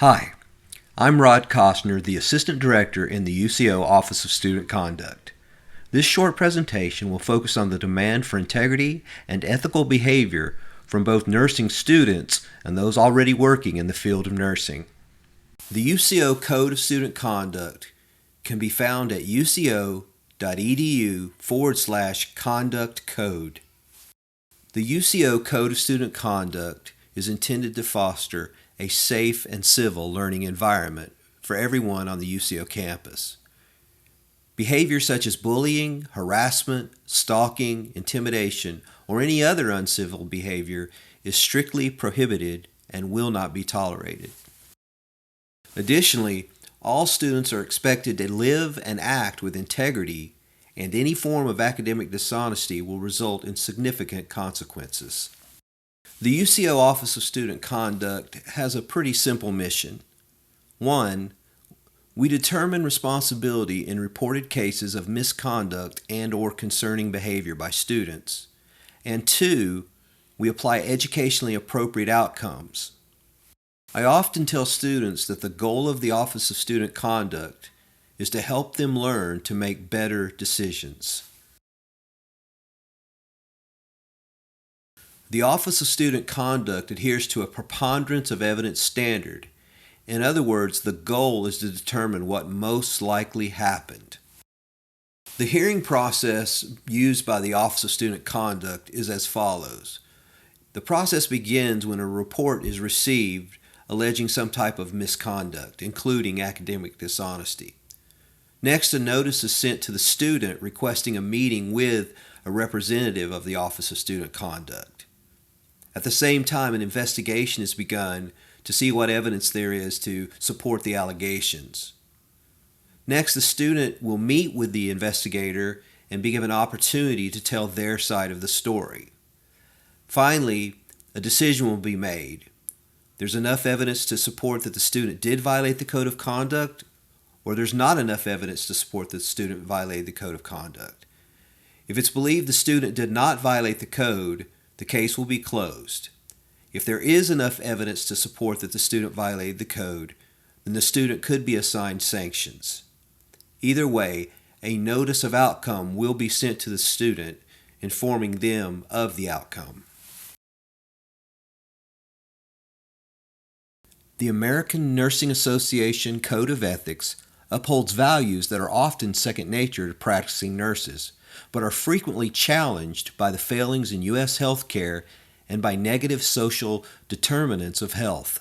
Hi, I'm Rod Costner, the Assistant Director in the UCO Office of Student Conduct. This short presentation will focus on the demand for integrity and ethical behavior from both nursing students and those already working in the field of nursing. The UCO Code of Student Conduct can be found at uco.edu/conduct code. The UCO Code of Student Conduct is intended to foster a safe and civil learning environment for everyone on the UCO campus. Behavior such as bullying, harassment, stalking, intimidation, or any other uncivil behavior is strictly prohibited and will not be tolerated. Additionally, all students are expected to live and act with integrity, and any form of academic dishonesty will result in significant consequences. The UCO Office of Student Conduct has a pretty simple mission. 1. We determine responsibility in reported cases of misconduct and/or concerning behavior by students. And 2. We apply educationally appropriate outcomes. I often tell students that the goal of the Office of Student Conduct is to help them learn to make better decisions. The Office of Student Conduct adheres to a preponderance of evidence standard. In other words, the goal is to determine what most likely happened. The hearing process used by the Office of Student Conduct is as follows. The process begins when a report is received alleging some type of misconduct, including academic dishonesty. Next, a notice is sent to the student requesting a meeting with a representative of the Office of Student Conduct. At the same time, an investigation is begun to see what evidence there is to support the allegations. Next, the student will meet with the investigator and be given an opportunity to tell their side of the story. Finally, a decision will be made. There's enough evidence to support that the student did violate the Code of Conduct, or there's not enough evidence to support that the student violated the Code of Conduct. If it's believed the student did not violate the code, the case will be closed. If there is enough evidence to support that the student violated the code, then the student could be assigned sanctions. Either way, a notice of outcome will be sent to the student, informing them of the outcome. The American Nursing Association Code of Ethics upholds values that are often second nature to practicing nurses, but are frequently challenged by the failings in U.S. healthcare and by negative social determinants of health.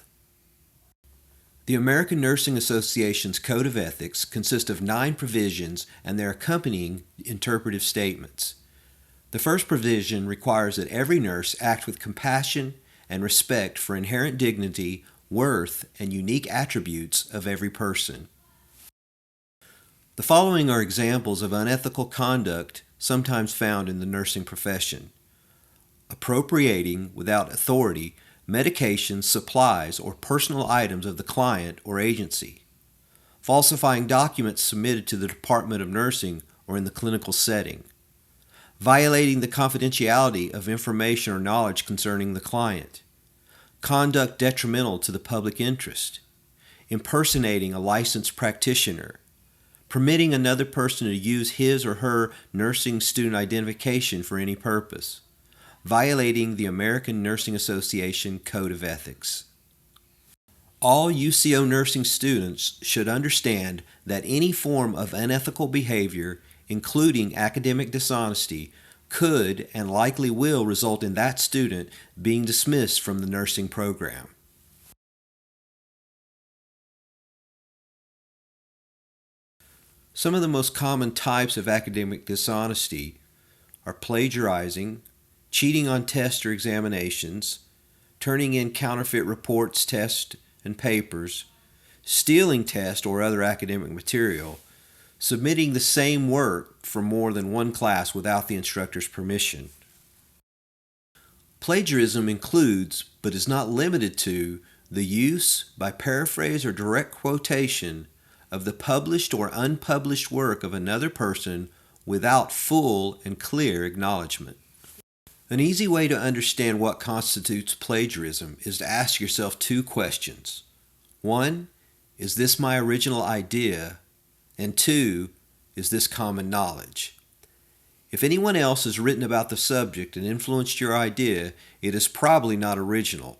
The American Nursing Association's Code of Ethics consists of 9 provisions and their accompanying interpretive statements. The first provision requires that every nurse act with compassion and respect for inherent dignity, worth, and unique attributes of every person. The following are examples of unethical conduct sometimes found in the nursing profession. Appropriating, without authority, medications, supplies, or personal items of the client or agency. Falsifying documents submitted to the Department of Nursing or in the clinical setting. Violating the confidentiality of information or knowledge concerning the client. Conduct detrimental to the public interest. Impersonating a licensed practitioner. Permitting another person to use his or her nursing student identification for any purpose. Violating the American Nursing Association Code of Ethics. All UCO nursing students should understand that any form of unethical behavior, including academic dishonesty, could and likely will result in that student being dismissed from the nursing program. Some of the most common types of academic dishonesty are plagiarizing, cheating on tests or examinations, turning in counterfeit reports, tests, and papers, stealing tests or other academic material, submitting the same work for more than one class without the instructor's permission. Plagiarism includes, but is not limited to, the use, by paraphrase or direct quotation, of the published or unpublished work of another person without full and clear acknowledgement. An easy way to understand what constitutes plagiarism is to ask yourself 2 questions. 1. Is this my original idea? And 2. Is this common knowledge? If anyone else has written about the subject and influenced your idea, it is probably not original.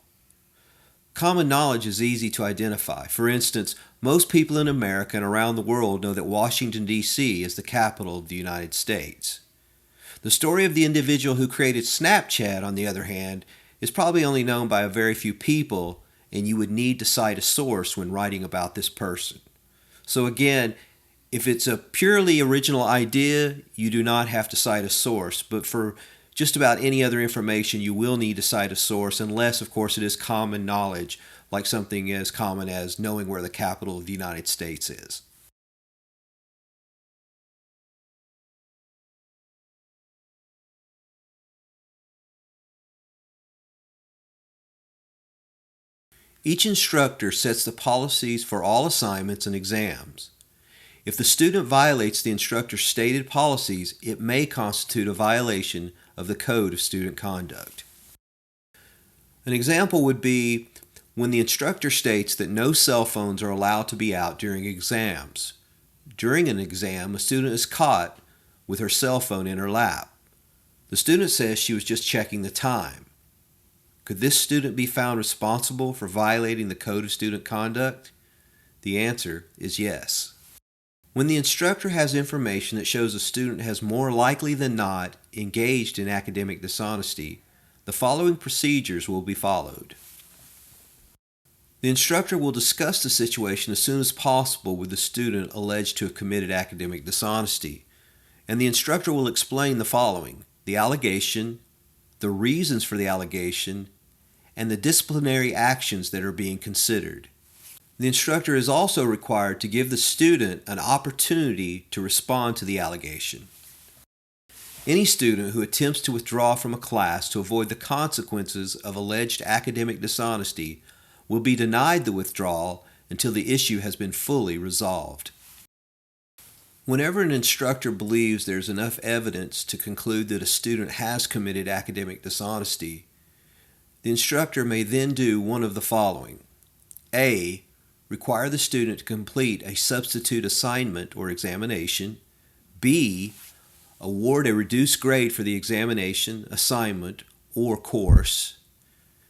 Common knowledge is easy to identify. For instance, most people in America and around the world know that Washington, D.C. is the capital of the United States. The story of the individual who created Snapchat, on the other hand, is probably only known by a very few people, and you would need to cite a source when writing about this person. So again, if it's a purely original idea, you do not have to cite a source, but for just about any other information, you will need to cite a source, unless, of course, it is common knowledge, like something as common as knowing where the capital of the United States is. Each instructor sets the policies for all assignments and exams. If the student violates the instructor's stated policies, it may constitute a violation of the Code of Student Conduct. An example would be when the instructor states that no cell phones are allowed to be out during exams. During an exam, a student is caught with her cell phone in her lap. The student says she was just checking the time. Could this student be found responsible for violating the Code of Student Conduct? The answer is yes. When the instructor has information that shows a student has more likely than not engaged in academic dishonesty, the following procedures will be followed. The instructor will discuss the situation as soon as possible with the student alleged to have committed academic dishonesty, and the instructor will explain the following: the allegation, the reasons for the allegation, and the disciplinary actions that are being considered. The instructor is also required to give the student an opportunity to respond to the allegation. Any student who attempts to withdraw from a class to avoid the consequences of alleged academic dishonesty will be denied the withdrawal until the issue has been fully resolved. Whenever an instructor believes there is enough evidence to conclude that a student has committed academic dishonesty, the instructor may then do one of the following. A. Require the student to complete a substitute assignment or examination. B. Award a reduced grade for the examination, assignment, or course.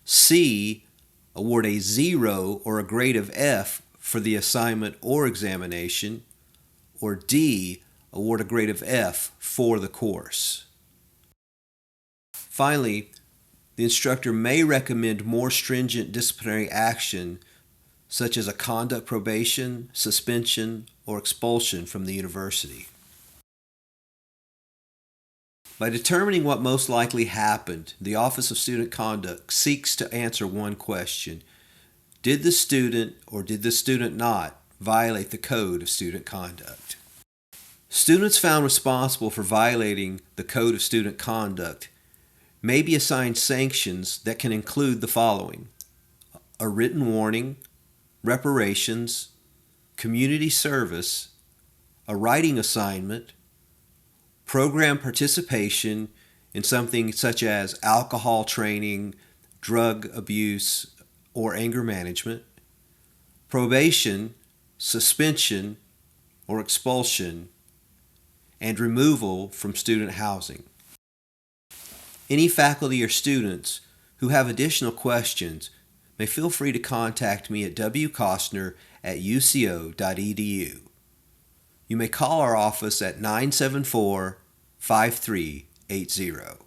C. Award a 0 or a grade of F for the assignment or examination. Or D. Award a grade of F for the course. Finally, the instructor may recommend more stringent disciplinary action, such as a conduct probation, suspension, or expulsion from the university. By determining what most likely happened, the Office of Student Conduct seeks to answer one question: did the student or did the student not violate the Code of Student Conduct? Students found responsible for violating the Code of Student Conduct may be assigned sanctions that can include the following: a written warning, reparations, community service, a writing assignment, program participation in something such as alcohol training, drug abuse, or anger management, probation, suspension, or expulsion, and removal from student housing. Any faculty or students who have additional questions may feel free to contact me at wcostner@uco.edu. You may call our office at 974-5380.